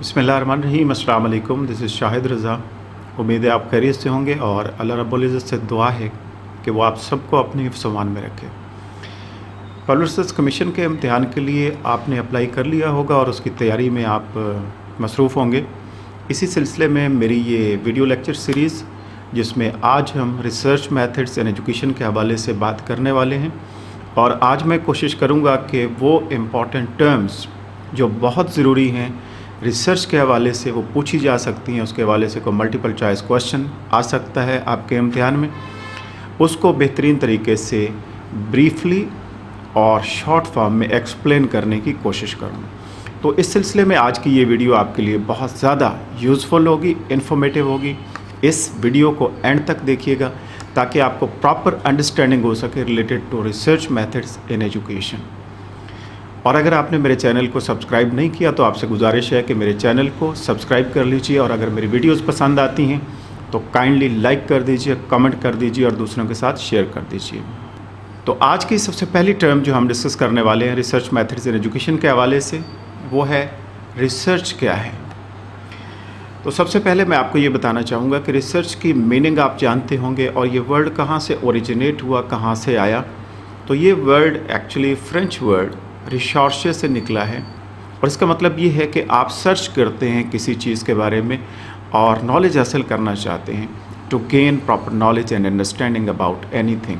बिस्मिल्लाहिर्रहमानिर्रहीम। अस्सलाम वालेकुम। दिस इज़ शाहिद रज़ा। उम्मीद है आप खैरियत से होंगे और अल्लाह रब्बुल इज़्ज़त से दुआ है कि वो आप सबको अपने हिफ्ज़ व अमान में रखे। पब्लिक सर्विस कमीशन के इम्तिहान के लिए आपने अप्लाई कर लिया होगा और उसकी तैयारी में आप मसरूफ़ होंगे। इसी सिलसिले में मेरी ये वीडियो लेक्चर सीरीज़, जिसमें आज हम रिसर्च मेथड्स इन एजुकेशन के हवाले से बात करने वाले हैं, और आज मैं कोशिश करूँगा कि वो इम्पॉर्टेंट टर्म्स जो बहुत ज़रूरी हैं रिसर्च के हवाले से, वो पूछी जा सकती हैं, उसके हवाले से कोई मल्टीपल चॉइस क्वेश्चन आ सकता है आपके इम्तिहान में, उसको बेहतरीन तरीके से ब्रीफली और शॉर्ट फॉर्म में एक्सप्लेन करने की कोशिश करूँगा। तो इस सिलसिले में आज की ये वीडियो आपके लिए बहुत ज़्यादा यूज़फुल होगी, इन्फॉर्मेटिव होगी। इस वीडियो को एंड तक देखिएगा ताकि आपको प्रॉपर अंडरस्टैंडिंग हो सके related to research methods in education. और अगर आपने मेरे चैनल को सब्सक्राइब नहीं किया तो आपसे गुजारिश है कि मेरे चैनल को सब्सक्राइब कर लीजिए, और अगर मेरी वीडियोस पसंद आती हैं तो काइंडली लाइक कर दीजिए, कमेंट कर दीजिए और दूसरों के साथ शेयर कर दीजिए। तो आज की सबसे पहली टर्म जो हम डिस्कस करने वाले हैं रिसर्च मेथड्स इन एजुकेशन के हवाले से, वो है रिसर्च क्या है। तो सबसे पहले मैं आपको ये बताना चाहूँगा कि रिसर्च की मीनिंग आप जानते होंगे, और ये वर्ड कहाँ से ओरिजिनेट हुआ, कहाँ से आया। तो ये word actually French word research से निकला है, और इसका मतलब ये है कि आप सर्च करते हैं किसी चीज़ के बारे में और नॉलेज हासिल करना चाहते हैं, to gain proper knowledge and understanding about anything,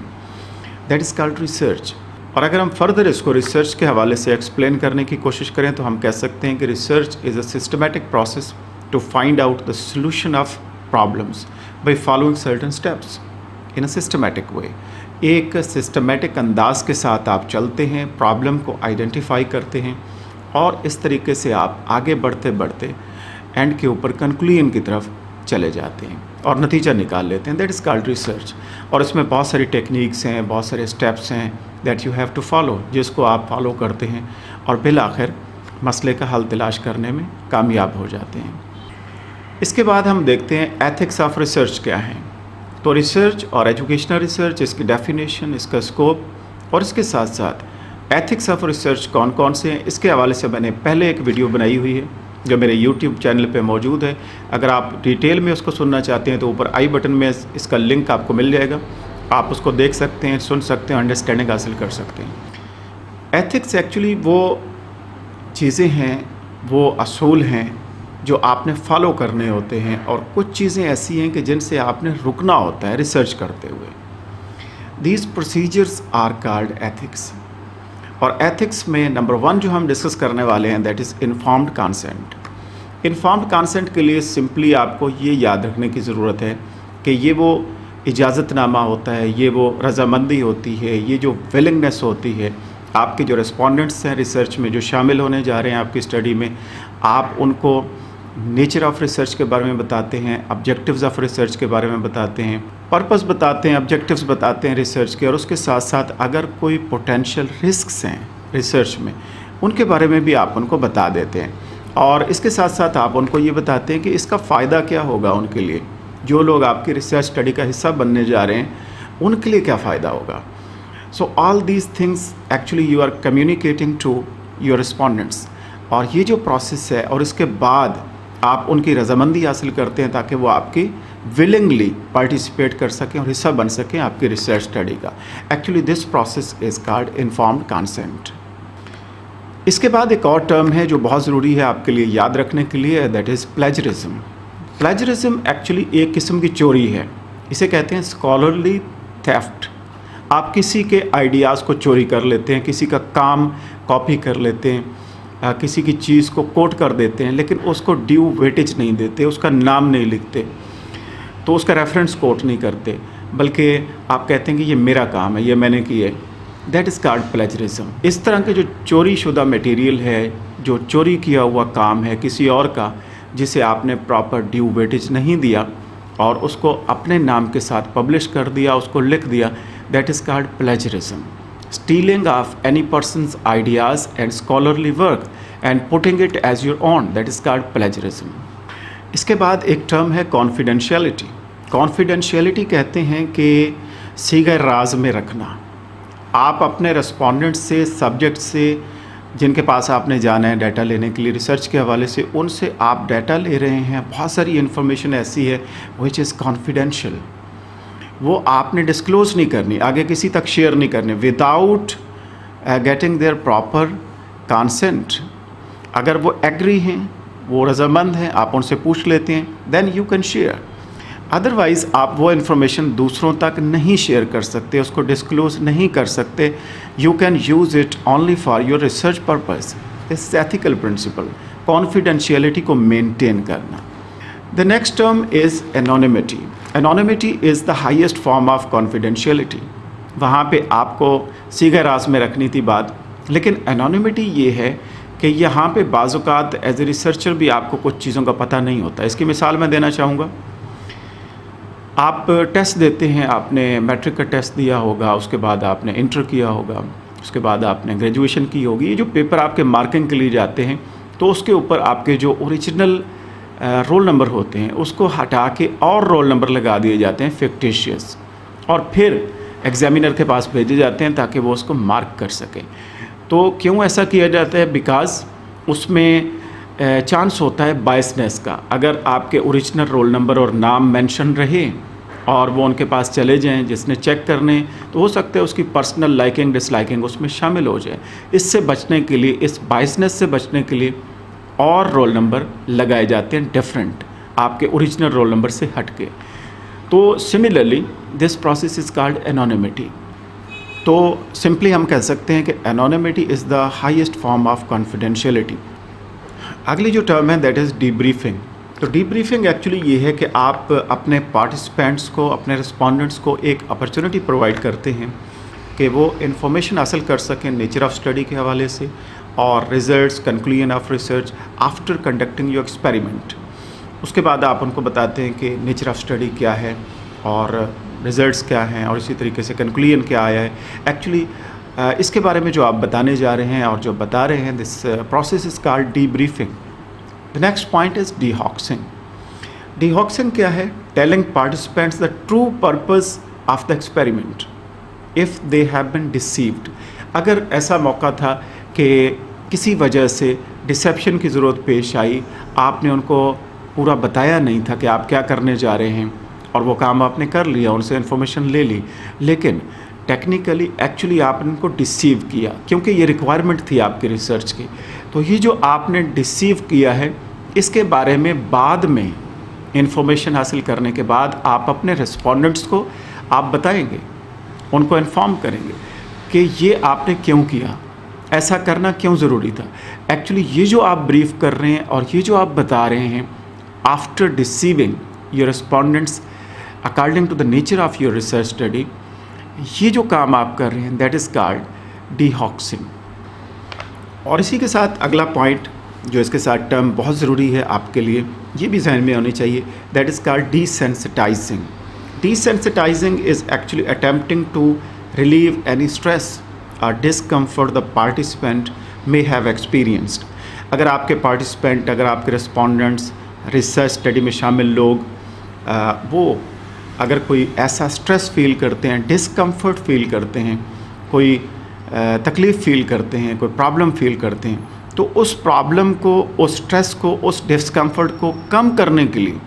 that is called research. और अगर हम फर्दर इसको रिसर्च के हवाले से एक्सप्लेन करने की कोशिश करें तो हम कह सकते हैं कि research is a systematic process to find out the solution of problems by following certain steps in a systematic way. एक सिस्टमेटिक अंदाज के साथ आप चलते हैं, प्रॉब्लम को आइडेंटिफाई करते हैं, और इस तरीके से आप आगे बढ़ते बढ़ते एंड के ऊपर कंक्लूजन की तरफ चले जाते हैं और नतीजा निकाल लेते हैं, दैट इज़ कॉल्ड रिसर्च। और इसमें बहुत सारी टेक्निक्स हैं, बहुत सारे स्टेप्स हैं that you have to follow, जिसको आप फॉलो करते हैं और बिल आखिर मसले का हल तलाश करने में कामयाब हो जाते हैं। इसके बाद हम देखते हैं एथिक्स ऑफ रिसर्च क्या है। तो रिसर्च और एजुकेशनल रिसर्च, इसकी डेफिनेशन, इसका स्कोप, और इसके साथ साथ एथिक्स ऑफ रिसर्च कौन कौन से हैं, इसके हवाले से मैंने पहले एक वीडियो बनाई हुई है जो मेरे यूट्यूब चैनल पे मौजूद है। अगर आप डिटेल में उसको सुनना चाहते हैं तो ऊपर आई बटन में इसका लिंक आपको मिल जाएगा, आप उसको देख सकते हैं, सुन सकते हैं, अंडरस्टैंडिंग हासिल कर सकते हैं। एथिक्स एक्चुअली वो चीज़ें हैं, वो असूल हैं जो आपने फॉलो करने होते हैं, और कुछ चीज़ें ऐसी हैं कि जिनसे आपने रुकना होता है रिसर्च करते हुए। These procedures are called ethics. और एथिक्स में नंबर 1 जो हम डिस्कस करने वाले हैं that is informed consent. Informed consent के लिए सिंपली आपको ये याद रखने की ज़रूरत है कि ये वो इजाज़तनामा होता है, ये वो रज़ामंदी होती है, ये जो विलिंगनेस होती है, आपके जो रिस्पोंडेंट्स हैं रिसर्च में जो शामिल होने जा रहे हैं आपकी स्टडी में, आप उनको नेचर ऑफ़ रिसर्च के बारे में बताते हैं, ऑब्जेक्टिव्स ऑफ रिसर्च के बारे में बताते हैं, पर्पस बताते हैं, ऑब्जेक्टिव्स बताते हैं रिसर्च के, और उसके साथ साथ अगर कोई पोटेंशियल रिस्क्स हैं रिसर्च में उनके बारे में भी आप उनको बता देते हैं। और इसके साथ साथ आप उनको ये बताते हैं कि इसका फ़ायदा क्या होगा उनके लिए, जो लोग आपकी रिसर्च स्टडी का हिस्सा बनने जा रहे हैं उनके लिए क्या फ़ायदा होगा। So all these things actually you are communicating to your respondents. और ये जो प्रोसेस है, और इसके बाद आप उनकी रज़ामंदी हासिल करते हैं ताकि वो आपकी विलिंगली पार्टिसिपेट कर सकें और हिस्सा बन सकें आपकी रिसर्च स्टडी का। Actually this process is called informed consent. इसके बाद एक और टर्म है जो बहुत ज़रूरी है आपके लिए याद रखने के लिए, that is plagiarism. Plagiarism actually एक किस्म की चोरी है, इसे कहते हैं स्कॉलरली थेफ्ट। आप किसी के आइडियाज़ को चोरी कर लेते हैं, किसी का काम कॉपी कर लेते हैं, किसी की चीज़ को कोट कर देते हैं, लेकिन उसको ड्यू वेटेज नहीं देते, उसका नाम नहीं लिखते, तो उसका रेफरेंस कोट नहीं करते, बल्कि आप कहते हैं कि ये मेरा काम है, ये मैंने किया है, दैट इज़ कॉल्ड प्लेजरिज्म। इस तरह के जो चोरी शुदा मटेरियल है, जो चोरी किया हुआ काम है किसी और का, जिसे आपने प्रॉपर ड्यू वेटेज नहीं दिया और उसको अपने नाम के साथ पब्लिश कर दिया, उसको लिख दिया, that is called plagiarism. Stealing of any person's ideas and scholarly work and putting it as your own, that is called plagiarism. इसके बाद एक टर्म है कॉन्फिडेंशियलिटी। कॉन्फिडेंशियलिटी कहते हैं कि सीगे राज में रखना। आप अपने रेस्पोंडेंट से, सब्जेक्ट से जिनके पास आपने जाना है डाटा लेने के लिए रिसर्च के हवाले से, उनसे आप डाटा ले रहे हैं, बहुत सारी इन्फॉर्मेशन ऐसी है विच इज़ कॉन्फिडेंशियल, वो आपने डिस्क्लोज़ नहीं करनी, आगे किसी तक शेयर नहीं करनी without getting there proper consent. अगर वो एग्री हैं, वो रज़ामंद हैं, आप उनसे पूछ लेते हैं, then you can share. Otherwise आप वो इन्फॉर्मेशन दूसरों तक नहीं शेयर कर सकते, उसको डिस्क्लोज़ नहीं कर सकते। You can use it only for your research purpose. This ethical principle, confidentiality को मेंटेन करना। The next term is anonymity. Anonymity is the highest form of confidentiality. वहाँ पे आपको सीधा राज में रखनी थी बात, लेकिन एनोनिमिटी ये है कि यहाँ पे बाज़-औक़ात एज ए रिसर्चर भी आपको कुछ चीज़ों का पता नहीं होता। इसकी मिसाल मैं देना चाहूँगा। आप टेस्ट देते हैं, आपने मैट्रिक का टेस्ट दिया होगा, उसके बाद आपने इंटर किया होगा, उसके बाद आपने ग्रेजुएशन की होगी। ये जो पेपर आपके मार्किंग के लिए जाते हैं, तो उसके ऊपर आपके जो ओरिजिनल रोल नंबर होते हैं उसको हटा के और रोल नंबर लगा दिए जाते हैं फिक्टिशियस, और फिर एग्जामिनर के पास भेजे जाते हैं ताकि वो उसको मार्क कर सके। तो क्यों ऐसा किया जाता है? बिकॉज़ उसमें चांस होता है बायसनेस का। अगर आपके ओरिजिनल रोल नंबर और नाम मेंशन रहे और वो उनके पास चले जाएं जिसने चेक करने, तो हो सकता है उसकी पर्सनल लाइकिंग डिसलाइकिंग उसमें शामिल हो जाए। इससे बचने के लिए, इस बायसनेस से बचने के लिए और रोल नंबर लगाए जाते हैं डिफरेंट, आपके ओरिजिनल रोल नंबर से हट के। तो similarly this process is called anonymity. तो सिंपली हम कह सकते हैं कि anonymity is the highest form of confidentiality. अगली जो टर्म है दैट इज़ डीब्रीफिंग। तो डीब्रीफिंग एक्चुअली ये है कि आप अपने पार्टिसिपेंट्स को, अपने रिस्पोंडेंट्स को एक अपॉर्चुनिटी प्रोवाइड करते हैं कि वो इन्फॉर्मेशन हासिल कर सकें नेचर ऑफ स्टडी के हवाले से और results, conclusion of research after conducting your experiment. उसके बाद आप उनको बताते हैं कि नेचर ऑफ स्टडी क्या है और रिजल्ट्स क्या हैं और इसी तरीके से कंक्लूजन क्या आया है। एक्चुअली इसके बारे में जो आप बताने जा रहे हैं और जो बता रहे हैं, this process is called debriefing. The next point is dehoaxing. Dehoaxing क्या है? Telling participants the true purpose of the experiment if they have been deceived. अगर ऐसा मौका था कि किसी वजह से डिसेप्शन की ज़रूरत पेश आई, आपने उनको पूरा बताया नहीं था कि आप क्या करने जा रहे हैं और वो काम आपने कर लिया, उनसे इन्फॉर्मेशन ले ली, लेकिन टेक्निकली एक्चुअली आपने उनको डिसीव किया क्योंकि ये रिक्वायरमेंट थी आपकी रिसर्च की। तो ये जो आपने डिसीव किया है, इसके बारे में बाद में इन्फॉर्मेशन हासिल करने के बाद आप अपने रिस्पोंडेंट्स को आप बताएंगे, उनको इन्फॉर्म करेंगे कि ये आपने क्यों किया, ऐसा करना क्यों ज़रूरी था। एक्चुअली ये जो आप ब्रीफ कर रहे हैं और ये जो आप बता रहे हैं after deceiving your respondents according to the nature of your research study, ये जो काम आप कर रहे हैं दैट इज़ कॉल्ड डीहॉक्सिंग। और इसी के साथ अगला पॉइंट जो इसके साथ टर्म बहुत ज़रूरी है आपके लिए, ये भी जहन में होनी चाहिए, that is called desensitising. Desensitising is actually attempting to relieve any stress और discomfort the participant may have experienced. अगर आपके पार्टिसिपेंट, अगर आपके रिस्पोंडेंट्स, रिसर्च स्टडी में शामिल लोग वो अगर कोई ऐसा स्ट्रेस फील करते हैं, डिसकम्फर्ट फील करते हैं, कोई तकलीफ़ फील करते हैं, कोई प्रॉब्लम फील करते हैं, तो उस प्रॉब्लम को, उस स्ट्रेस को, उस डिसकम्फर्ट को कम करने के लिए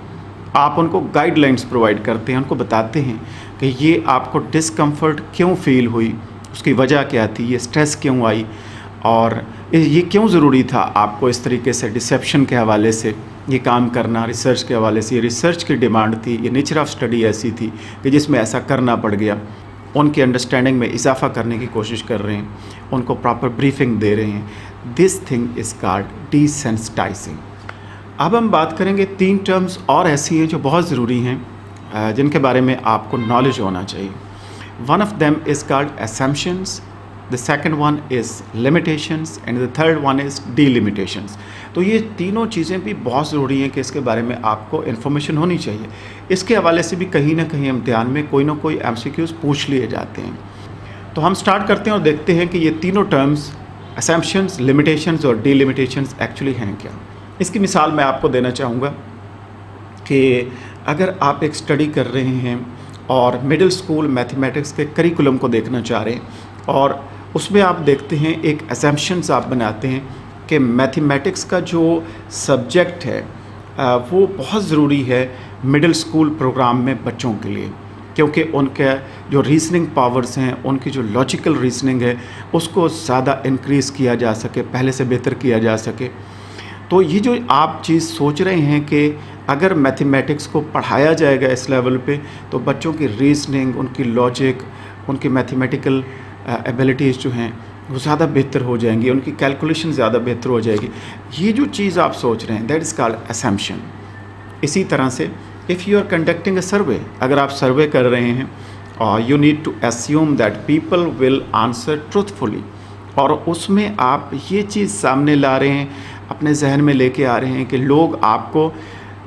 आप उनको गाइडलाइंस प्रोवाइड करते हैं, उनको बताते हैं कि ये आपको डिसकम्फर्ट क्यों फील हुई, उसकी वजह क्या थी, ये स्ट्रेस क्यों आई और ये क्यों ज़रूरी था आपको इस तरीके से डिसेप्शन के हवाले से ये काम करना, रिसर्च के हवाले से ये रिसर्च की डिमांड थी, ये नेचर ऑफ स्टडी ऐसी थी कि जिसमें ऐसा करना पड़ गया। उनकी अंडरस्टैंडिंग में इजाफा करने की कोशिश कर रहे हैं, उनको प्रॉपर ब्रीफिंग दे रहे हैं। This thing is called desensitising. अब हम बात करेंगे 3 टर्म्स और ऐसी हैं जो बहुत ज़रूरी हैं, जिनके बारे में आपको नॉलेज होना चाहिए। One of them is called assumptions, the second one is limitations and the third one is delimitations। तो ये तीनों चीज़ें भी बहुत ज़रूरी हैं कि इसके बारे में आपको इन्फॉर्मेशन होनी चाहिए। इसके हवाले से भी कहीं ना कहीं इम्तिहान में कोई ना कोई MCQs पूछ लिए जाते हैं। तो हम स्टार्ट करते हैं और देखते हैं कि ये तीनों टर्म्स assumptions, limitations और delimitations एक्चुअली हैं क्या। इसकी मिसाल मैं आपको देना चाहूँगा कि अगर आप एक स्टडी कर रहे हैं और मिडिल स्कूल मैथमेटिक्स के करिकुलम को देखना चाह रहे हैं और उसमें आप देखते हैं एक असम्पशंस आप बनाते हैं कि मैथमेटिक्स का जो सब्जेक्ट है वो बहुत ज़रूरी है मिडिल स्कूल प्रोग्राम में बच्चों के लिए, क्योंकि उनके जो रीजनिंग पावर्स हैं, उनकी जो लॉजिकल रीजनिंग है उसको ज़्यादा इंक्रीज़ किया जा सके, पहले से बेहतर किया जा सके। तो ये जो आप चीज़ सोच रहे हैं कि अगर मैथमेटिक्स को पढ़ाया जाएगा इस लेवल पे तो बच्चों की रीजनिंग, उनकी लॉजिक, उनकी मैथमेटिकल एबिलिटीज़ जो हैं वो ज़्यादा बेहतर हो जाएंगी, उनकी कैलकुलेशन ज़्यादा बेहतर हो जाएगी। ये जो चीज़ आप सोच रहे हैं दैट इज़ कॉल्ड असम्पशन। इसी तरह से if you are conducting a survey, अगर आप सर्वे कर रहे हैं और you need to assume that people will answer truthfully, और उसमें आप ये चीज़ सामने ला रहे हैं, अपने जहन में लेके आ रहे हैं कि लोग आपको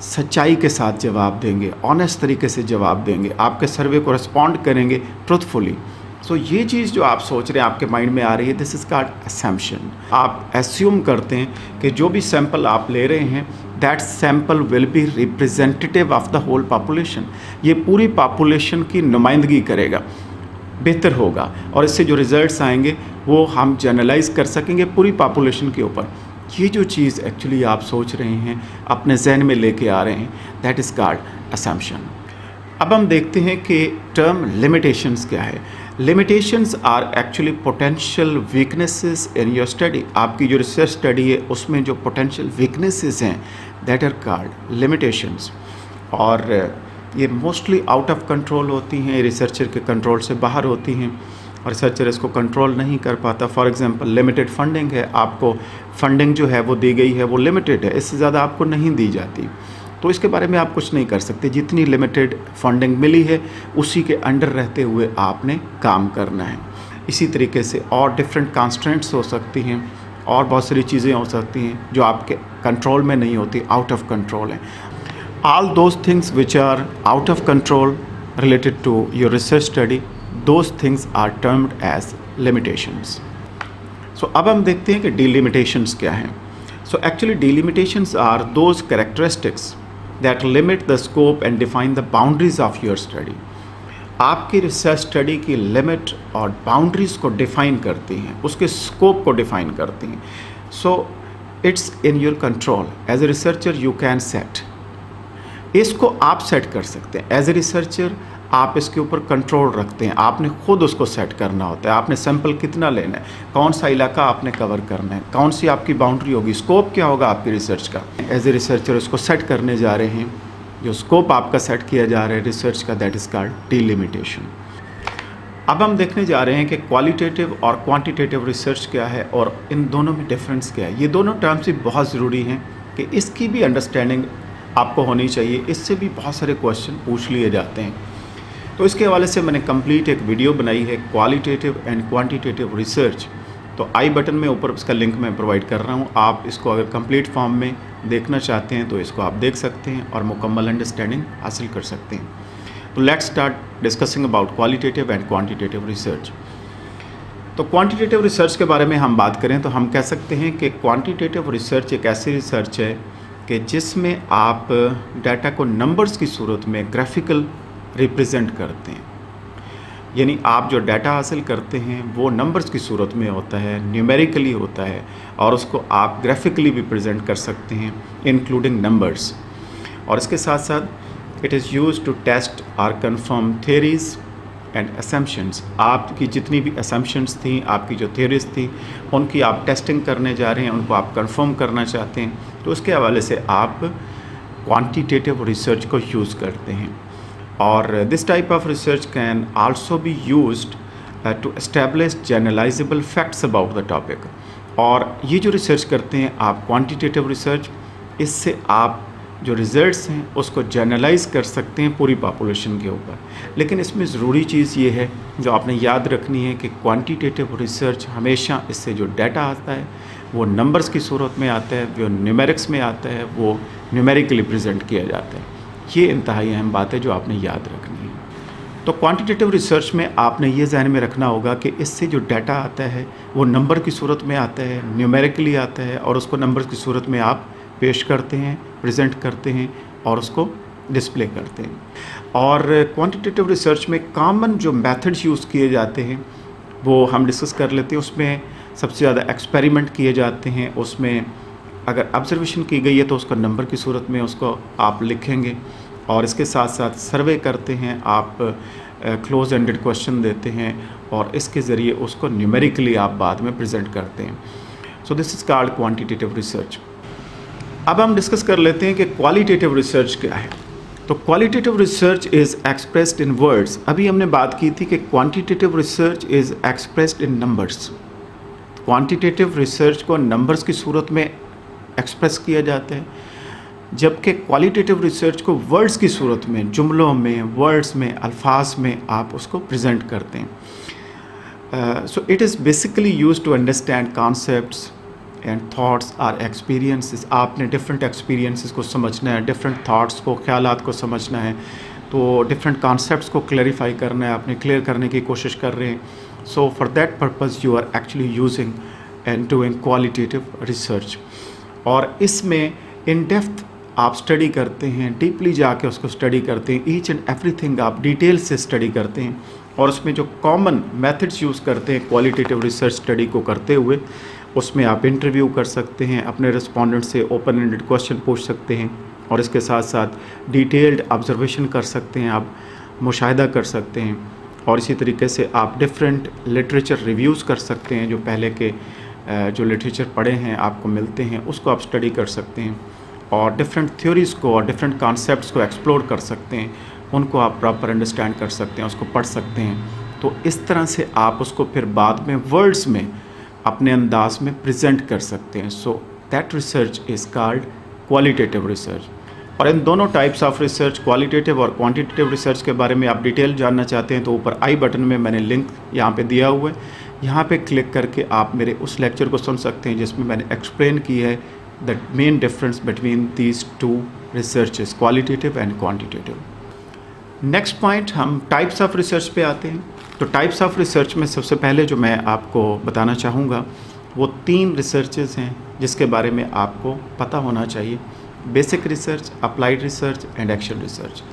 सच्चाई के साथ जवाब देंगे, ऑनेस्ट तरीके से जवाब देंगे, आपके सर्वे को रिस्पॉन्ड करेंगे ट्रूथफुली। सो ये चीज़ जो आप सोच रहे हैं आपके माइंड में आ रही है, दिस इज़ कॉल्ड असम्पशन। आप एस्यूम करते हैं कि जो भी सैंपल आप ले रहे हैं that sample will be representative of the whole population, ये पूरी पॉपुलेशन की नुमाइंदगी करेगा, बेहतर होगा, और इससे जो रिज़ल्ट्स आएंगे वो हम जनरलाइज कर सकेंगे पूरी पॉपुलेशन के ऊपर। ये जो चीज़ एक्चुअली आप सोच रहे हैं, अपने जहन में लेके आ रहे हैं, दैट इज़ कॉल्ड असम्पशन। अब हम देखते हैं कि टर्म लिमिटेशंस क्या है। Limitations are actually potential weaknesses in your study. आपकी जो रिसर्च स्टडी है उसमें जो पोटेंशियल वीकनेसेस हैं दैट आर कॉल्ड लिमिटेशंस, और ये मोस्टली आउट ऑफ कंट्रोल होती हैं, रिसर्चर के कंट्रोल से बाहर होती हैं और रिसर्चर इसको कंट्रोल नहीं कर पाता। फॉर एग्जांपल लिमिटेड फंडिंग है, आपको फंडिंग जो है वो दी गई है वो लिमिटेड है, इससे ज़्यादा आपको नहीं दी जाती, तो इसके बारे में आप कुछ नहीं कर सकते। जितनी लिमिटेड फंडिंग मिली है उसी के अंडर रहते हुए आपने काम करना है। इसी तरीके से और डिफरेंट कॉन्स्ट्रेंट्स हो सकती हैं और बहुत सारी चीज़ें हो सकती हैं जो आपके कंट्रोल में नहीं होती, आउट ऑफ कंट्रोल हैं। All those things which are out of control related to your research study, those things are termed as limitations. So अब हम देखते हैं कि डिलिमिटेशंस क्या हैं। So actually delimitations are those characteristics that limit the scope and define the boundaries of your study। आपकी research study की limit और बाउंड्रीज को डिफाइन करती हैं, उसके स्कोप को डिफाइन करती हैं। So it's in your control, as a researcher you can set, इसको आप सेट कर सकते हैं। एज ए रिसर्चर आप इसके ऊपर कंट्रोल रखते हैं, आपने खुद उसको सेट करना होता है। आपने सैंपल कितना लेना है, कौन सा इलाका आपने कवर करना है, कौन सी आपकी बाउंड्री होगी, स्कोप क्या होगा आपकी रिसर्च का। एज ए रिसर्चर उसको सेट करने जा रहे हैं, जो स्कोप आपका सेट किया जा रहा है रिसर्च का, दैट इज़ कॉल्ड डिलिमिटेशन। अब हम देखने जा रहे हैं कि क्वालिटेटिव और क्वांटिटेटिव रिसर्च क्या है और इन दोनों में डिफरेंस क्या है। ये दोनों टर्म्स ही बहुत ज़रूरी हैं कि इसकी भी अंडरस्टैंडिंग आपको होनी चाहिए, इससे भी बहुत सारे क्वेश्चन पूछ लिए जाते हैं। तो इसके हवाले से मैंने कंप्लीट एक वीडियो बनाई है, क्वालिटेटिव एंड क्वांटिटेटिव रिसर्च। तो आई बटन में ऊपर इसका लिंक मैं प्रोवाइड कर रहा हूँ, आप इसको अगर कंप्लीट फॉर्म में देखना चाहते हैं तो इसको आप देख सकते हैं और मुकम्मल अंडरस्टैंडिंग हासिल कर सकते हैं। तो let's start discussing about qualitative and quantitative research. तो क्वांटिटेटिव रिसर्च के बारे में हम बात करें तो हम कह सकते हैं कि क्वांटिटेटिव रिसर्च एक ऐसी रिसर्च है कि जिसमें आप डाटा को नंबर्स की सूरत में ग्राफिकल रिप्रेजेंट करते हैं, यानी आप जो डाटा हासिल करते हैं वो नंबर्स की सूरत में होता है, न्यूमेरिकली होता है, और उसको आप ग्राफिकली भी प्रेजेंट कर सकते हैं इंक्लूडिंग नंबर्स। और इसके साथ साथ it is used to test or confirm theories and assumptions. आपकी जितनी भी असम्पशंस थी, आपकी जो थेरीज़ थी, उनकी आप टेस्टिंग करने जा रहे हैं, उनको आप कंफर्म करना चाहते हैं, तो उसके हवाले से आप क्वांटिटेटिव रिसर्च को यूज़ करते हैं। और this type of research can also be used to establish generalisable facts about the topic. और ये जो रिसर्च करते हैं आप क्वांटिटेटिव रिसर्च, इससे आप जो रिज़ल्ट्स हैं उसको जनरलाइज कर सकते हैं पूरी पॉपुलेशन के ऊपर। लेकिन इसमें ज़रूरी चीज़ ये है जो आपने याद रखनी है कि क्वांटिटेटिव रिसर्च हमेशा इससे जो डाटा आता है वो नंबर्स की सूरत में आता है, जो न्यूमेरिक्स में आता है वो न्यूमेरिकली प्रेजेंट किया जाता है। ये इंतहाई अहम बात है जो आपने याद रखनी है। तो क्वांटिटेटिव रिसर्च में आपने ये ज़हन में रखना होगा कि इससे जो डाटा आता है वो नंबर की सूरत में आता है, न्यूमेरिकली आता है, और उसको नंबर की सूरत में आप पेश करते हैं, प्रेजेंट करते हैं और उसको डिस्प्ले करते हैं। और क्वांटिटेटिव रिसर्च में कॉमन जो मेथड्स यूज़ किए जाते हैं वो हम डिस्कस कर लेते हैं। उसमें सबसे ज़्यादा एक्सपेरिमेंट किए जाते हैं। उसमें अगर ऑब्जर्वेशन की गई है तो उसको नंबर की सूरत में उसको आप लिखेंगे, और इसके साथ साथ सर्वे करते हैं, आप क्लोज एंडेड क्वेश्चन देते हैं और इसके ज़रिए उसको न्यूमेरिकली आप बाद में प्रेजेंट करते हैं। So this is called quantitative research. अब हम डिस्कस कर लेते हैं कि क्वालिटेटिव रिसर्च क्या है। तो qualitative research is expressed in words. अभी हमने बात की थी कि quantitative research is expressed in numbers. Quantitative research को नंबर्स की सूरत में एक्सप्रेस किया जाता है, जबकि क्वालिटेटिव रिसर्च को वर्ड्स की सूरत में, जुमलों में, वर्ड्स में, अल्फाज में आप उसको प्रेजेंट करते हैं। So it is basically used to understand concepts and thoughts or experiences. आपने डिफरेंट एक्सपीरियंसेस को समझना है, डिफरेंट थॉट्स को, ख्यालात को समझना है, तो डिफरेंट कॉन्सेप्ट्स को क्लैरिफाई करना है, आपने क्लियर करने की कोशिश कर रहे हैं। So for that purpose you are actually using and doing qualitative research. और इसमें इन डेप्थ आप स्टडी करते हैं, डीपली जाके उसको स्टडी करते हैं, ईच एंड एवरीथिंग आप डिटेल से स्टडी करते हैं, और उसमें जो कॉमन मेथड्स यूज़ करते हैं क्वालिटेटिव रिसर्च स्टडी को करते हुए, उसमें आप इंटरव्यू कर सकते हैं, अपने रिस्पोंडेंट से ओपन एंडेड क्वेश्चन पूछ सकते हैं, और इसके साथ साथ डिटेल्ड ऑब्जर्वेशन कर सकते हैं, आप मुशाहिदा कर सकते हैं, और इसी तरीके से आप डिफरेंट लिटरेचर रिव्यूज़ कर सकते हैं। जो पहले के जो लिटरेचर पढ़े हैं आपको मिलते हैं, उसको आप स्टडी कर सकते हैं, और डिफरेंट थ्योरीज़ को और डिफरेंट कॉन्सेप्ट्स को एक्सप्लोर कर सकते हैं, उनको आप प्रॉपर अंडरस्टैंड कर सकते हैं, उसको पढ़ सकते हैं। तो इस तरह से आप उसको फिर बाद में वर्ड्स में अपने अंदाज में प्रेजेंट कर सकते हैं। So that research is called qualitative research. और इन दोनों टाइप्स ऑफ रिसर्च, क्वालिटेटिव और क्वांटिटेटिव रिसर्च के बारे में आप डिटेल जानना चाहते हैं तो ऊपर आई बटन में मैंने लिंक यहाँ पे दिया हुआ है, यहाँ पे क्लिक करके आप मेरे उस लेक्चर को सुन सकते हैं जिसमें मैंने एक्सप्लेन की है the main difference between these two researches, qualitative and quantitative. Next point, हम टाइप्स ऑफ रिसर्च पे आते हैं। तो टाइप्स ऑफ रिसर्च में सबसे पहले जो मैं आपको बताना चाहूँगा वो 3 रिसर्चेस हैं जिसके बारे में आपको पता होना चाहिए: basic research, applied research and action research.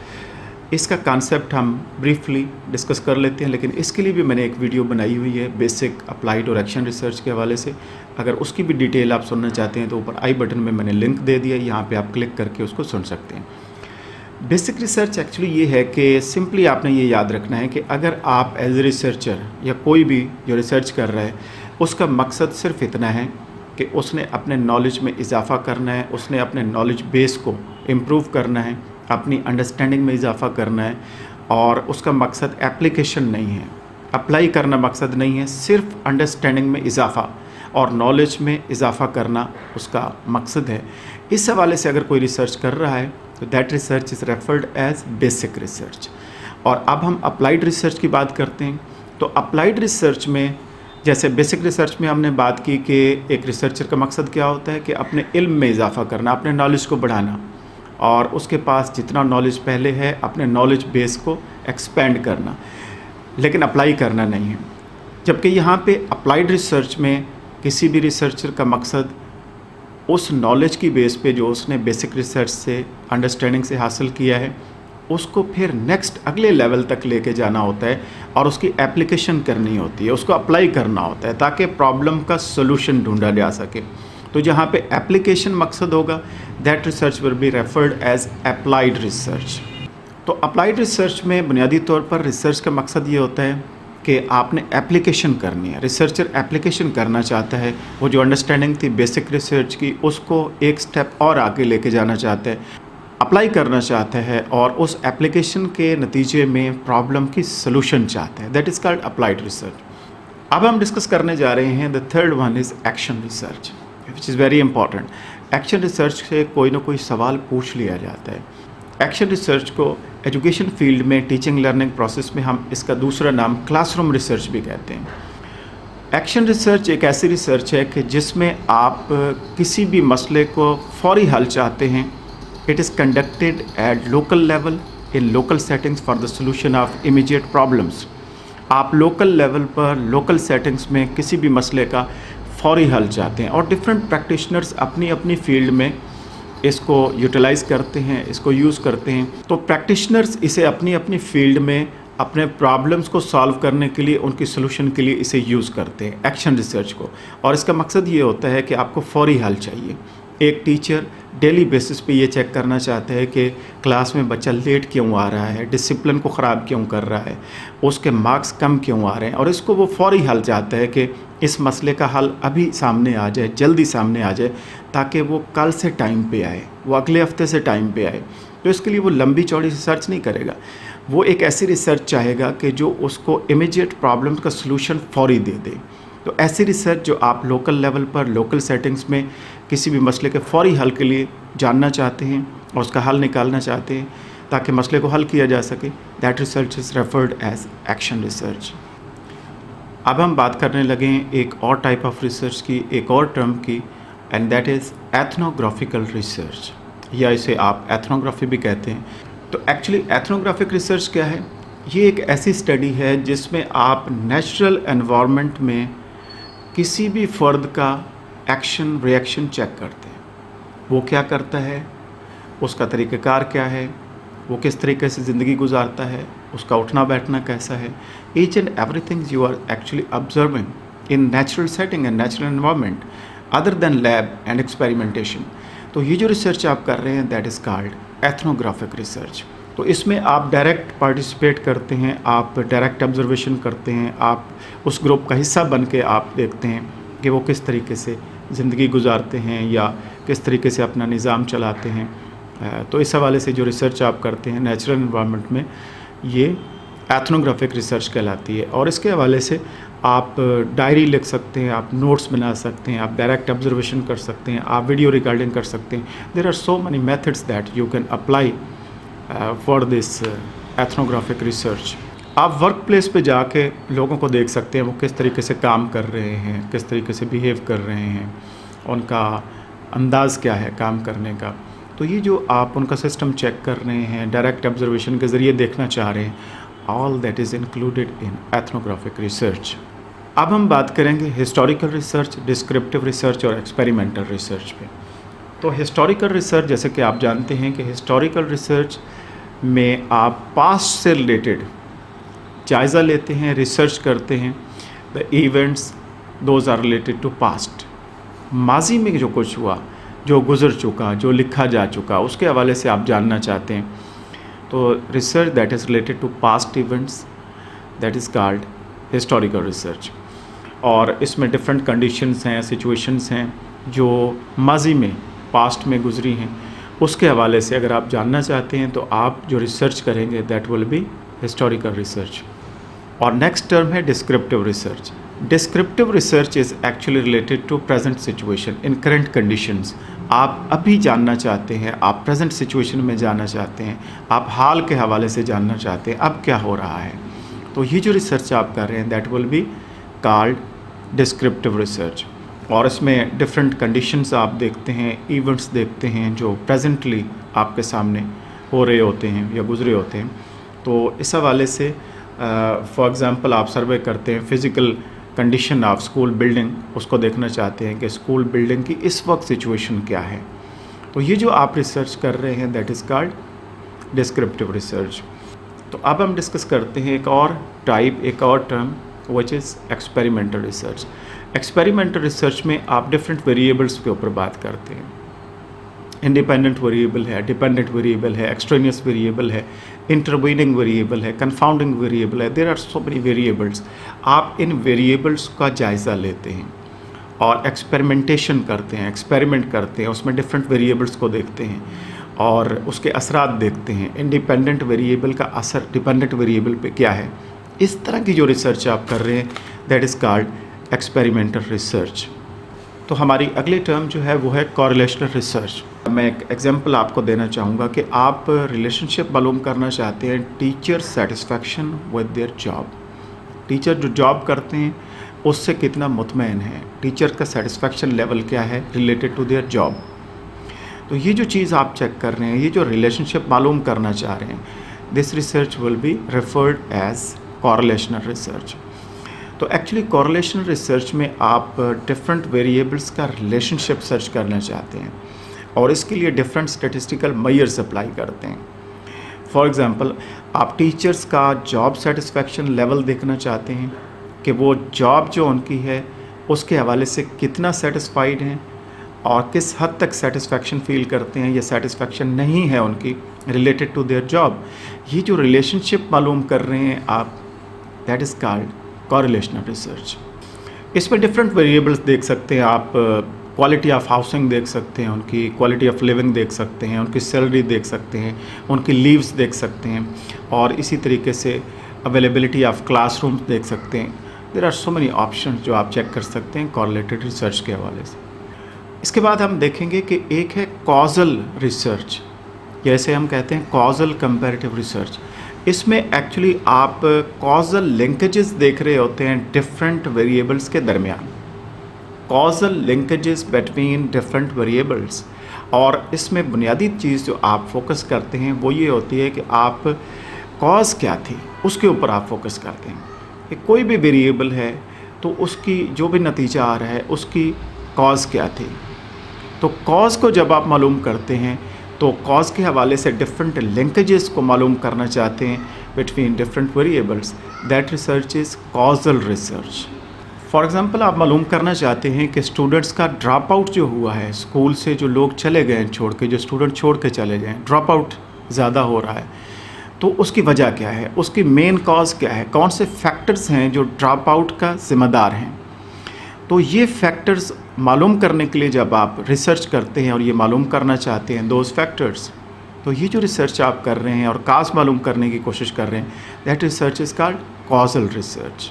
इसका कॉन्सेप्ट हम ब्रीफली डिस्कस कर लेते हैं, लेकिन इसके लिए भी मैंने एक वीडियो बनाई हुई है बेसिक, अप्लाइड और एक्शन रिसर्च के हवाले से। अगर उसकी भी डिटेल आप सुनना चाहते हैं तो ऊपर आई बटन में मैंने लिंक दे दिया, यहाँ पे आप क्लिक करके उसको सुन सकते हैं। बेसिक रिसर्च एक्चुअली ये है कि सिंपली आपने ये याद रखना है कि अगर आप एज ए रिसर्चर या कोई भी जो रिसर्च कर रहा है, उसका मकसद सिर्फ इतना है कि उसने अपने नॉलेज में इजाफ़ा करना है, उसने अपने नॉलेज बेस को इम्प्रूव करना है, अपनी अंडरस्टैंडिंग में इजाफ़ा करना है, और उसका मकसद एप्लीकेशन नहीं है, अप्लाई करना मकसद नहीं है, सिर्फ अंडरस्टैंडिंग में इजाफ़ा और नॉलेज में इजाफ़ा करना उसका मकसद है। इस हवाले से अगर कोई रिसर्च कर रहा है तो that research is referred as basic research. और अब हम अप्लाइड रिसर्च की बात करते हैं। तो अप्लाइड रिसर्च में, जैसे बेसिक रिसर्च में हमने बात की कि एक रिसर्चर का मकसद क्या होता है कि अपने इल्म में इजाफ़ा करना, अपने नॉलेज को बढ़ाना, और उसके पास जितना नॉलेज पहले है अपने नॉलेज बेस को एक्सपेंड करना, लेकिन अप्लाई करना नहीं है। जबकि यहाँ पे अप्लाइड रिसर्च में किसी भी रिसर्चर का मकसद उस नॉलेज की बेस पे जो उसने बेसिक रिसर्च से, अंडरस्टैंडिंग से हासिल किया है, उसको फिर नेक्स्ट अगले लेवल तक लेके जाना होता है और उसकी एप्लीकेशन करनी होती है, उसको अप्लाई करना होता है ताकि प्रॉब्लम का सोल्यूशन ढूंढा जा सके। तो जहाँ पे एप्लीकेशन मकसद होगा, that research will be referred as applied research. तो अप्लाइड रिसर्च में बुनियादी तौर पर रिसर्च का मकसद ये होता है कि आपने एप्लीकेशन करनी है। रिसर्चर एप्लीकेशन करना चाहता है, वो जो अंडरस्टैंडिंग थी बेसिक रिसर्च की उसको एक स्टेप और आगे लेके जाना चाहता है, अप्लाई करना चाहता है, और उस एप्लीकेशन के नतीजे में प्रॉब्लम की सलूशन चाहता है। That is called applied research. अब हम डिस्कस करने जा रहे हैं the third one is action research, which is very important. Action research से कोई ना कोई सवाल पूछ लिया जाता है। एक्शन रिसर्च को एजुकेशन फील्ड में, टीचिंग लर्निंग प्रोसेस में हम इसका दूसरा नाम क्लासरूम रिसर्च भी कहते हैं। एक्शन रिसर्च एक ऐसी रिसर्च है कि जिसमें आप किसी भी मसले को फौरी हल चाहते हैं। It is conducted at local level in local settings for the solution of immediate problems. आप लोकल लेवल पर, लोकल सेटिंग्स में किसी भी मसले का फौरी हल चाहते हैं, और डिफरेंट प्रैक्टिशनर्स अपनी अपनी फील्ड में इसको यूटिलाइज़ करते हैं, इसको यूज़ करते हैं। तो प्रैक्टिशनर्स इसे अपनी अपनी फील्ड में अपने प्रॉब्लम्स को सॉल्व करने के लिए, उनकी सॉल्यूशन के लिए इसे यूज़ करते हैं, एक्शन रिसर्च को। और इसका मकसद ये होता है कि आपको फौरी हल चाहिए। एक टीचर डेली बेसिस पे ये चेक करना चाहता है कि क्लास में बच्चा लेट क्यों आ रहा है, डिसिप्लिन को ख़राब क्यों कर रहा है, उसके मार्क्स कम क्यों आ रहे हैं, और इसको वो फौरी हल चाहता है कि इस मसले का हल अभी सामने आ जाए, जल्दी सामने आ जाए, ताकि वो कल से टाइम पे आए, वो अगले हफ्ते से टाइम पे आए। तो इसके लिए वो लंबी चौड़ी रिसर्च नहीं करेगा, वो एक ऐसी रिसर्च चाहेगा कि जो उसको इमीडिएट प्रॉब्लम का सलूशन फौरी दे दे। तो ऐसी रिसर्च जो आप लोकल लेवल पर, लोकल सेटिंग्स में किसी भी मसले के फौरी हल के लिए जानना चाहते हैं और उसका हल निकालना चाहते हैं ताकि मसले को हल किया जा सके, that research is referred as action research. अब हम बात करने लगे एक और टाइप ऑफ रिसर्च की, एक और टर्म की, एंड दैट इज़ एथनोग्राफिकल रिसर्च, या इसे आप एथनोग्राफी भी कहते हैं। तो एक्चुअली एथनोग्राफिक रिसर्च क्या है? ये एक ऐसी स्टडी है जिसमें आप नेचुरल एनवायरनमेंट में किसी भी फ़र्द का एक्शन रिएक्शन चेक करते हैं। वो क्या करता है, उसका तरीक़ाकार क्या है, वो किस तरीके से ज़िंदगी गुजारता है, उसका उठना बैठना कैसा है। Each and everything you are actually observing in natural setting and natural environment other than lab and experimentation. तो ये जो रिसर्च आप कर रहे हैं that is called ethnographic research. तो इसमें आप डायरेक्ट पार्टिसिपेट करते हैं, आप डायरेक्ट ऑब्जर्वेशन करते हैं, आप उस ग्रुप का हिस्सा बन के आप देखते हैं कि वो किस तरीके से ज़िंदगी गुजारते हैं या किस तरीके से अपना निज़ाम चलाते हैं। तो इस हवाले से जो रिसर्च आप करते हैं नेचुरल एनवायरनमेंट में, ये एथनोग्राफिक रिसर्च कहलाती है। और इसके हवाले से आप डायरी लिख सकते हैं, आप नोट्स बना सकते हैं, आप डायरेक्ट ऑब्जर्वेशन कर सकते हैं, आप वीडियो रिकॉर्डिंग कर सकते हैं। There are so many methods that you can apply for this ethnographic research. आप वर्क प्लेस पे जाके लोगों को देख सकते हैं वो किस तरीके से काम कर रहे हैं, किस तरीके से बिहेव कर रहे हैं, उनका अंदाज़ क्या है काम करने का। तो ये जो आप उनका सिस्टम चेक कर रहे हैं, डायरेक्ट ऑब्जर्वेशन के ज़रिए देखना चाह रहे हैं, all that is included in ethnographic research. अब हम बात करेंगे हिस्टोरिकल रिसर्च, डिस्क्रिप्टिव रिसर्च और एक्सपेरिमेंटल रिसर्च पे। तो हिस्टोरिकल रिसर्च, जैसे कि आप जानते हैं कि हिस्टोरिकल रिसर्च में आप पास्ट से रिलेटेड जायज़ा लेते हैं, रिसर्च करते हैं, the events those are related to past. माजी में जो कुछ हुआ, जो गुज़र चुका, जो लिखा जा चुका, उसके हवाले से आप जानना चाहते हैं। तो research that is related to past events that is called historical research. और इसमें डिफरेंट कंडीशंस हैं, सिचुएशंस हैं जो माजी में, पास्ट में गुजरी हैं, उसके हवाले से अगर आप जानना चाहते हैं तो आप जो रिसर्च करेंगे that will be historical research. और नेक्स्ट टर्म है descriptive research. Descriptive research is actually related to present situation in current conditions. आप अभी जानना चाहते हैं, आप प्रेजेंट सिचुएशन में जानना चाहते हैं, आप हाल के हवाले से जानना चाहते हैं अब क्या हो रहा है। तो ये जो रिसर्च आप कर रहे हैं that will be called descriptive research. और इसमें डिफरेंट कंडीशंस आप देखते हैं, इवेंट्स देखते हैं जो प्रेजेंटली आपके सामने हो रहे होते हैं या गुजरे होते हैं। तो इस हवाले से फॉर एग्ज़ाम्पल आप सर्वे करते हैं physical condition of school building, उसको देखना चाहते हैं कि स्कूल बिल्डिंग की इस वक्त सिचुएशन क्या है। तो ये जो आप रिसर्च कर रहे हैं that is called descriptive research. तो अब हम डिस्कस करते हैं एक और टाइप, एक और term which is experimental research. Experimental research में आप डिफरेंट वेरिएबल्स के ऊपर बात करते हैं। इंडिपेंडेंट वेरिएबल है, डिपेंडेंट वेरिएबल है, एक्सट्रेनियस वेरिएबल है, इंटरवीनिंग वेरिएबल है, कन्फाउंडिंग वेरिएबल है। There are so many variables. आप इन वेरिएबल्स का जायज़ा लेते हैं और एक्सपेरिमेंटेशन करते हैं, एक्सपेरिमेंट करते हैं, उसमें डिफरेंट वेरिएबल्स को देखते हैं और उसके असरात देखते हैं। इंडिपेंडेंट वेरिएबल का असर डिपेंडेंट वेरिएबल पे क्या है, इस तरह की जो रिसर्च आप कर रहे हैं that is called experimental research. तो हमारी अगली टर्म जो है वो है कोरिलेशनल रिसर्च। मैं एक एग्जांपल आपको देना चाहूँगा कि आप रिलेशनशिप मालूम करना चाहते हैं teacher satisfaction with their job. Teacher जो जॉब करते हैं उससे कितना मुतमईन है, टीचर का सेटिस्फेक्शन लेवल क्या है रिलेटेड टू देयर जॉब। तो ये जो चीज़ आप चेक कर रहे हैं, ये जो रिलेशनशिप मालूम करना चाह रहे हैं, this research will be referred as correlational research. तो एक्चुअली कोरिलेशनल रिसर्च में आप डिफरेंट वेरिएबल्स का रिलेशनशिप सर्च करना चाहते हैं और इसके लिए डिफरेंट स्टैटिस्टिकल मेजर्स अप्लाई करते हैं। फॉर एग्ज़ाम्पल आप टीचर्स का जॉब सेटिस्फेक्शन लेवल देखना चाहते हैं कि वो जॉब जो उनकी है उसके हवाले से कितना सेटिस्फाइड हैं और किस हद तक सेटिस्फेक्शन फ़ील करते हैं या सेटिस्फेक्शन नहीं है उनकी रिलेटेड टू देयर जॉब। ये जो रिलेशनशिप मालूम कर रहे हैं आप, दैट इज़ कॉल्ड कॉरिलेशनल रिसर्च। इसमें डिफरेंट वेरिएबल्स देख सकते हैं आप, क्वालिटी ऑफ हाउसिंग देख सकते हैं, उनकी क्वालिटी ऑफ लिविंग देख सकते हैं, उनकी सैलरी देख सकते हैं, उनकी लीव्स देख सकते हैं, और इसी तरीके से अवेलेबिलिटी ऑफ क्लासरूम्स देख सकते हैं। There are so many options जो आप चेक कर सकते हैं कॉरिलेटेड रिसर्च के हवाले से। इसके बाद हम देखेंगे कि एक है कॉजल रिसर्च, जैसे हम कहते हैं कॉजल कंपैरेटिव रिसर्च। इसमें एक्चुअली आप कॉजल लिंकेजेस देख रहे होते हैं डिफरेंट वेरिएबल्स के दरमियान, causal linkages between different variables. और इसमें बुनियादी चीज़ जो आप फोकस करते हैं वो ये होती है कि आप कॉज क्या थी उसके ऊपर आप फोकस करते हैं कि कोई भी वेरिएबल है तो उसकी जो भी नतीजा आ रहा है उसकी कॉज क्या थी। तो कॉज को जब आप मालूम करते हैं तो कॉज के हवाले से डिफरेंट लिंकेजेस को मालूम करना चाहते हैं between different variables, that research is causal research. For example आप मालूम करना चाहते हैं कि स्टूडेंट्स का ड्रॉप आउट जो हुआ है, स्कूल से जो लोग चले गए हैं छोड़ के, जो स्टूडेंट छोड़ के चले गए हैं, ड्रॉप आउट ज़्यादा हो रहा है, तो उसकी वजह क्या है, उसकी मेन कॉज क्या है, कौन से फैक्टर्स हैं जो ड्रॉप आउट का ज़िम्मेदार हैं। तो ये फैक्टर्स मालूम करने के लिए जब आप रिसर्च करते हैं और ये मालूम करना चाहते हैं दोज फैक्टर्स, तो ये जो रिसर्च आप कर रहे हैं और काज मालूम करने की कोशिश कर रहे हैं, that research is called causal research.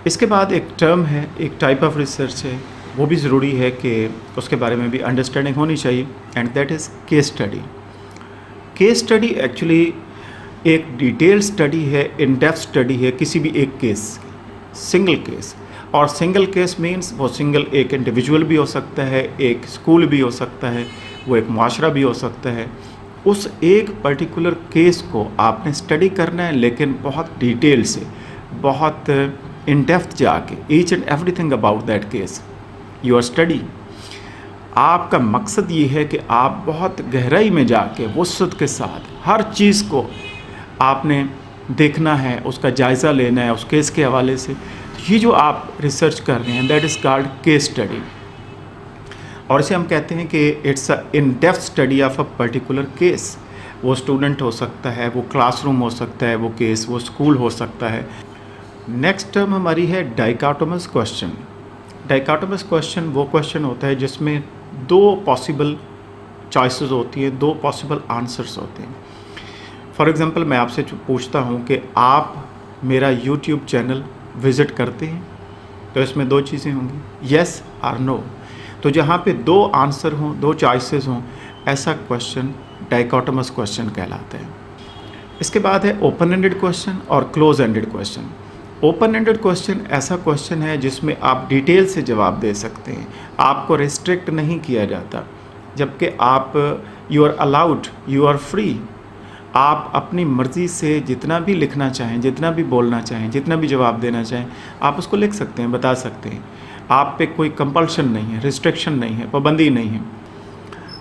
इसके बाद एक टर्म है, एक टाइप ऑफ रिसर्च है, वो भी ज़रूरी है कि उसके बारे में भी अंडरस्टैंडिंग होनी चाहिए, and that is case study. Case study actually एक डिटेल स्टडी है, इन डेप्थ स्टडी है किसी भी एक केस, सिंगल केस। और सिंगल केस मीन्स वो सिंगल एक इंडिविजुअल भी हो सकता है, एक स्कूल भी हो सकता है, वो एक मुआशरा भी हो सकता है। उस एक पर्टिकुलर केस को आपने स्टडी करना है, लेकिन बहुत डिटेल से, बहुत इन डेप्थ जाके, each and everything about that case your study. आपका मकसद ये है कि आप बहुत गहराई में जाके वुसअत के साथ हर चीज़ को आपने देखना है, उसका जायज़ा लेना है उस केस के हवाले से। ये जो आप रिसर्च कर रहे हैं that is called case study, और इसे हम कहते हैं कि it's a in depth study of a particular case. वो स्टूडेंट हो सकता है, वो क्लासरूम हो सकता है, वो केस, वो स्कूल हो सकता है। नेक्स्ट टर्म हमारी है डाइकोटोमस क्वेश्चन। डाइकोटोमस क्वेश्चन वो क्वेश्चन होता है जिसमें दो पॉसिबल चॉइसेस होती हैं, दो पॉसिबल आंसर्स होते हैं। फॉर एग्ज़ाम्पल मैं आपसे पूछता हूँ कि आप मेरा यूट्यूब चैनल विज़िट करते हैं, तो इसमें दो चीज़ें होंगी, येस और नो। तो जहाँ पे दो आंसर हों, दो चॉइसेस हों, ऐसा क्वेश्चन डाइकोटोमस क्वेश्चन कहलाता है। इसके बाद है ओपन एंडेड क्वेश्चन और close ended question. Open ended question ऐसा क्वेश्चन है जिसमें आप डिटेल से जवाब दे सकते हैं, आपको रिस्ट्रिक्ट नहीं किया जाता, जबकि आप you are allowed, you are free, आप अपनी मर्ज़ी से जितना भी लिखना चाहें, जितना भी बोलना चाहें, जितना भी जवाब देना चाहें, आप उसको लिख सकते हैं, बता सकते हैं। आप पे कोई कंपल्शन नहीं है, रिस्ट्रिक्शन नहीं है, पाबंदी नहीं है।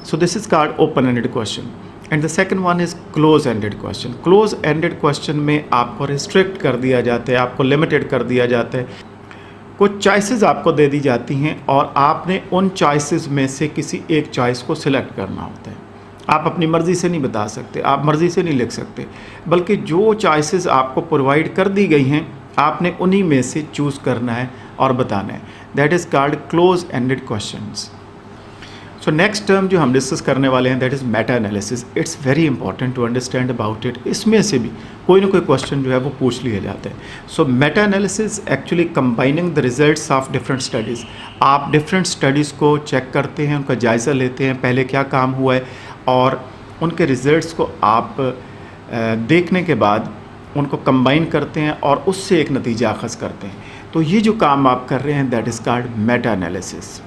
So this is called open ended question. And the second one is close ended question. Close ended question में आपको रिस्ट्रिक्ट कर दिया जाता है, आपको लिमिटेड कर दिया जाता है, कुछ चॉइसेस आपको दे दी जाती हैं और आपने उन चॉइसेस में से किसी एक चॉइस को सिलेक्ट करना होता है। आप अपनी मर्ज़ी से नहीं बता सकते, आप मर्ज़ी से नहीं लिख सकते, बल्कि जो चॉइसेस आपको प्रोवाइड कर दी गई हैं आपने उन्हीं में से चूज़ करना है और बताना है। That is called close ended questions. So next term जो हम डिस्कस करने वाले हैं that is meta analysis. It's very important to understand about it. इसमें से भी कोई ना कोई क्वेश्चन जो है वो पूछ लिया जाता है। So meta analysis actually combining the results of different studies. आप डिफरेंट स्टडीज़ को चेक करते हैं, उनका जायज़ा लेते हैं, पहले क्या काम हुआ है, और उनके रिजल्ट्स को आप देखने के बाद उनको कंबाइन करते हैं और उससे एक नतीजा अखज़ करते हैं। तो ये जो काम आप कर रहे हैं that is called Meta analysis.